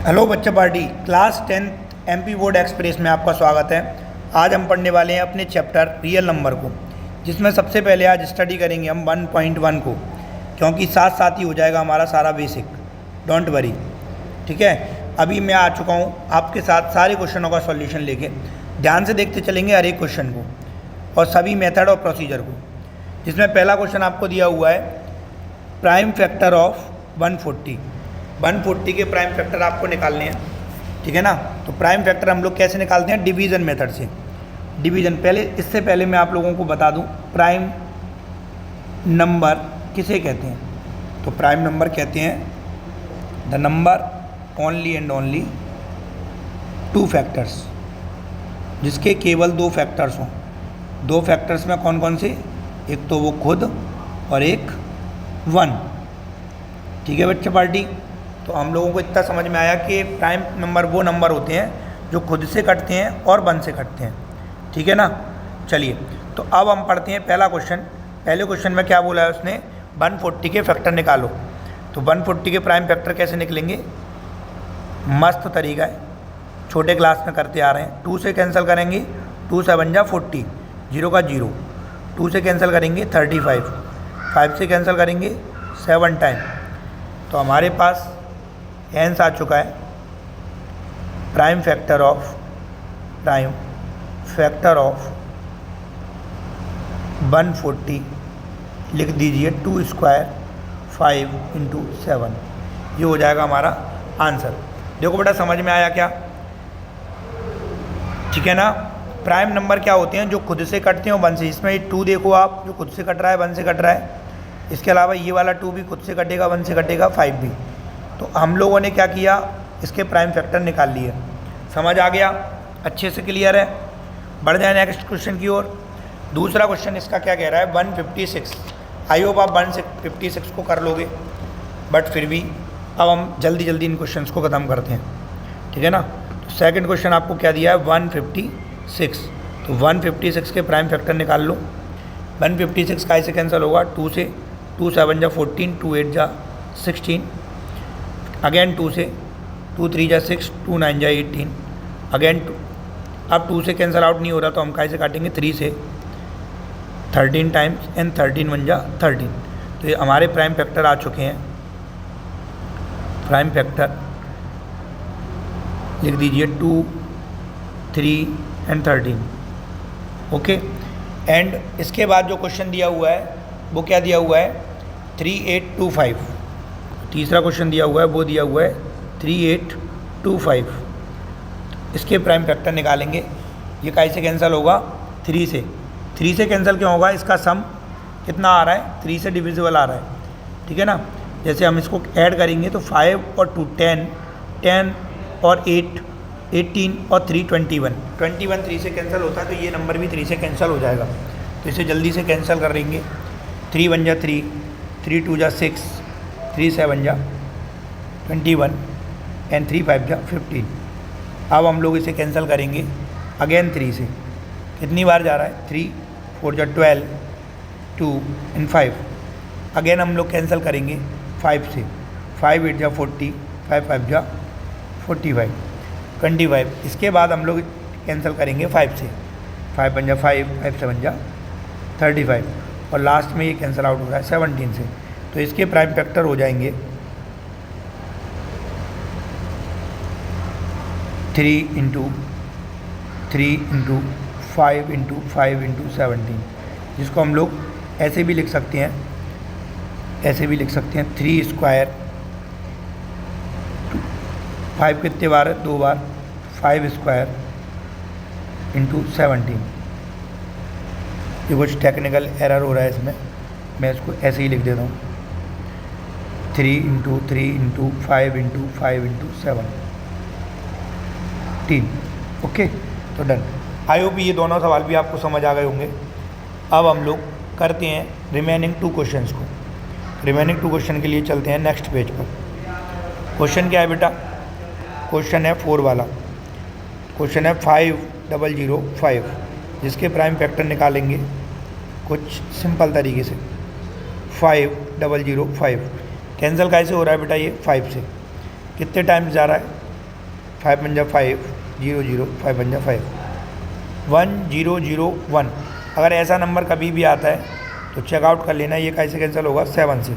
Hello बच्चा party class 10th MP board express में आपका स्वागत है। आज हम पढ़ने वाले हैं अपने चैप्टर रियल नंबर को, जिसमें सबसे पहले आज स्टडी करेंगे हम 1.1 को, क्योंकि साथ साथ ही हो जाएगा हमारा सारा बेसिक। डोंट वरी, ठीक है। अभी मैं आ चुका हूँ आपके साथ सारे क्वेश्चनों का सॉल्यूशन लेके। ध्यान से देखते चलेंगे हर एक क्वेश्चन को और सभी मेथड और प्रोसीजर को। जिसमें पहला क्वेश्चन आपको दिया हुआ है प्राइम फैक्टर ऑफ 140 के प्राइम फैक्टर आपको निकालने हैं, ठीक है ना। तो प्राइम फैक्टर हम लोग कैसे निकालते हैं? डिवीज़न मेथड से। डिवीज़न इससे पहले मैं आप लोगों को बता दूं प्राइम नंबर किसे कहते हैं। तो प्राइम नंबर कहते हैं the number only and only two factors, जिसके केवल दो फैक्टर्स हों। दो फैक्टर्स में कौन कौन से? एक तो वो खुद और एक 1, ठीक है बच्चा पार्टी। तो हम लोगों को इतना समझ में आया कि प्राइम नंबर वो नंबर होते हैं जो खुद से कटते हैं और 1 से कटते हैं, ठीक है ना। चलिए, तो अब हम पढ़ते हैं पहला क्वेश्चन। पहले क्वेश्चन में क्या बोला है उसने? 140 के फैक्टर निकालो। तो 140 के प्राइम फैक्टर कैसे निकलेंगे? मस्त तरीका है, छोटे क्लास में करते आ रहे हैं। 2 से कैंसिल करेंगे, 2 7 जा 40, 0 का 0। 2 से कैंसिल करेंगे 35, 5 से कैंसिल करेंगे 7 टाइम। तो हमारे पास आंसर आ चुका है प्राइम फैक्टर ऑफ 140। लिख दीजिए 2 स्क्वायर 5 इंटू 7। ये हो जाएगा हमारा आंसर। देखो बेटा, समझ में आया क्या? ठीक है ना। प्राइम नंबर क्या होते हैं? जो खुद से कटते हैं 1 से। इसमें 2 देखो आप, जो खुद से कट रहा है 1 से कट रहा है। इसके अलावा ये वाला 2 भी खुद से कटेगा, 1 से कटेगा, 5 भी। तो हम लोगों ने क्या किया? इसके प्राइम फैक्टर निकाल लिए। समझ आ गया? अच्छे से क्लियर है? बढ़ जाए नेक्स्ट क्वेश्चन की ओर। दूसरा क्वेश्चन इसका क्या कह रहा है? 156। आई होप आप 156 को कर लोगे, बट फिर भी अब हम जल्दी जल्दी इन क्वेश्चंस को ख़त्म करते हैं, ठीक है ना। तो सेकंड क्वेश्चन आपको क्या दिया है? 156। तो 156 के प्राइम फैक्टर निकाल लो। 156 का ऐसे कैंसिल होगा 2 से। 2 7 जा 14, 2 8 जा 16, अगेन 2 से। 2 3 जा 6, 2 9 जा 18, अगेन 2। अब 2 से कैंसिल आउट नहीं हो रहा तो हम कैसे काटेंगे? 3 से 13 टाइम्स एंड 13 1 जा 13। तो ये हमारे प्राइम फैक्टर आ चुके हैं। प्राइम फैक्टर लिख दीजिए 2 3 एंड 13, ओके। एंड इसके बाद जो क्वेश्चन दिया हुआ है वो क्या दिया हुआ है? 3825। तीसरा क्वेश्चन दिया हुआ है वो दिया हुआ है 3825। इसके प्राइम फैक्टर निकालेंगे। ये कैसे कैंसिल होगा? 3 से। 3 से कैंसिल क्यों होगा? इसका सम कितना आ रहा है? 3 से डिविजिबल आ रहा है, ठीक है ना। जैसे हम इसको ऐड करेंगे तो 5 और 2 10, 10 और 8 18 और 3 21। 3 से कैंसिल होता है तो ये नंबर भी 3 से कैंसिल हो जाएगा। तो इसे जल्दी से कैंसिल कर देंगे। 3 1 जा 3, 3 2 जा 6, 3 7 जा 21 एंड 3 5 जा 15। अब हम लोग इसे कैंसिल करेंगे अगेन 3 से। कितनी बार जा रहा है? 3 4 जा 12, 2 एंड 5। अगेन हम लोग कैंसिल करेंगे 5 से। 5 8 जा 40, 5 5 जा 45, 25। इसके बाद हम लोग कैंसिल करेंगे 5 से। 5 1 जा 5, 5 7 जा 35, और लास्ट में ये कैंसिल आउट हो रहा है 17 से। तो इसके प्राइम फैक्टर हो जाएंगे 3 इंटू 3 इंटू 5 इंटू 5 इंटू 17, जिसको हम लोग ऐसे भी लिख सकते हैं, 3 स्क्वायर 5 कितने बार है? 2 बार। 5 स्क्वायर इंटू 17। ये कुछ टेक्निकल एरर हो रहा है इसमें, मैं इसको ऐसे ही लिख देता हूँ। 3 into 3 into 5 into 5 into 17, okay. तो डन। आई होप ये दोनों सवाल भी आपको समझ आ गए होंगे। अब हम लोग करते हैं रिमेनिंग 2 क्वेश्चंस को। रिमेनिंग 2 क्वेश्चन के लिए चलते हैं नेक्स्ट पेज पर। क्वेश्चन क्या है बेटा? क्वेश्चन है 4 वाला। क्वेश्चन है 5005, जिसके प्राइम फैक्टर निकालेंगे कुछ सिंपल तरीके से। 5005 कैंसिल कैसे हो रहा है बेटा? ये 5 से कितने टाइम्स जा रहा है? 5 पंजा 5, 0 0, 5 पंजा 5, 1 0 0 1। अगर ऐसा नंबर कभी भी आता है तो चेकआउट कर लेना। ये कैसे कैंसिल होगा? 7 से।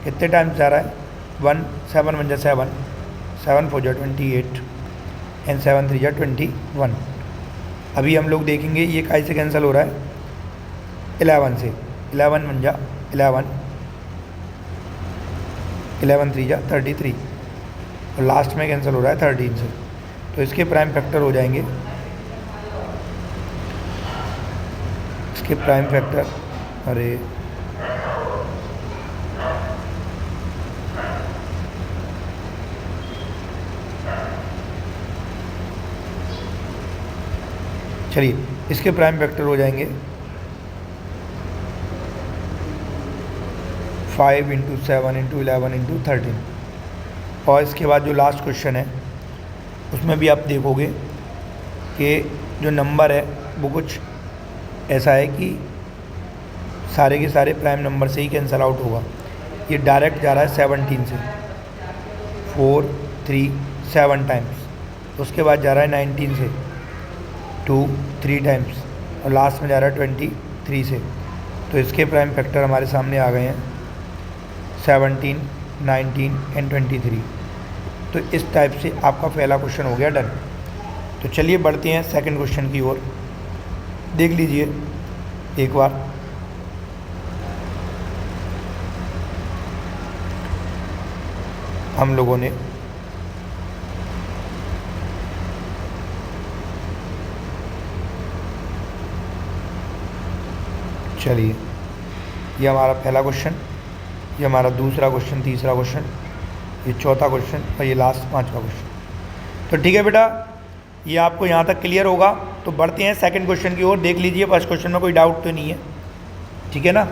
कितने टाइम्स जा रहा है? 1, 7 पंजा 7, 7 4 जा 28 एंड 7 3 जा 21। अभी हम लोग देखेंगे ये कैसे कैंसिल हो रहा है? 11 से। 11 पंजा 11, 11 3 जा 33 और लास्ट में कैंसिल हो रहा है 13 से। तो इसके प्राइम फैक्टर हो जाएंगे, इसके प्राइम फैक्टर, अरे चलिए इसके प्राइम फैक्टर हो जाएंगे 5 इंटू 7 इंटू 11 इंटू 13। और इसके बाद जो लास्ट क्वेश्चन है उसमें भी आप देखोगे कि जो नंबर है वो कुछ ऐसा है कि सारे के सारे प्राइम नंबर से ही कैंसल आउट होगा। ये डायरेक्ट जा रहा है 17 से, 4 3 7 टाइम्स। उसके बाद जा रहा है 19 से 2 3 टाइम्स और लास्ट में जा रहा है 23 से। तो इसके प्राइम फैक्टर हमारे सामने आ गए हैं 17, 19 एंड 23। तो इस टाइप से आपका पहला क्वेश्चन हो गया डन। तो चलिए बढ़ते हैं सेकंड क्वेश्चन की ओर। देख लीजिए एक बार। हम लोगों ने चलिए ये हमारा पहला क्वेश्चन, ये हमारा दूसरा क्वेश्चन, तीसरा क्वेश्चन, ये चौथा क्वेश्चन और ये लास्ट पांचवा क्वेश्चन। तो ठीक है बेटा, ये आपको यहाँ तक क्लियर होगा। तो बढ़ते हैं सेकंड क्वेश्चन की ओर। देख लीजिए फर्स्ट क्वेश्चन में कोई डाउट तो नहीं है, ठीक है ना।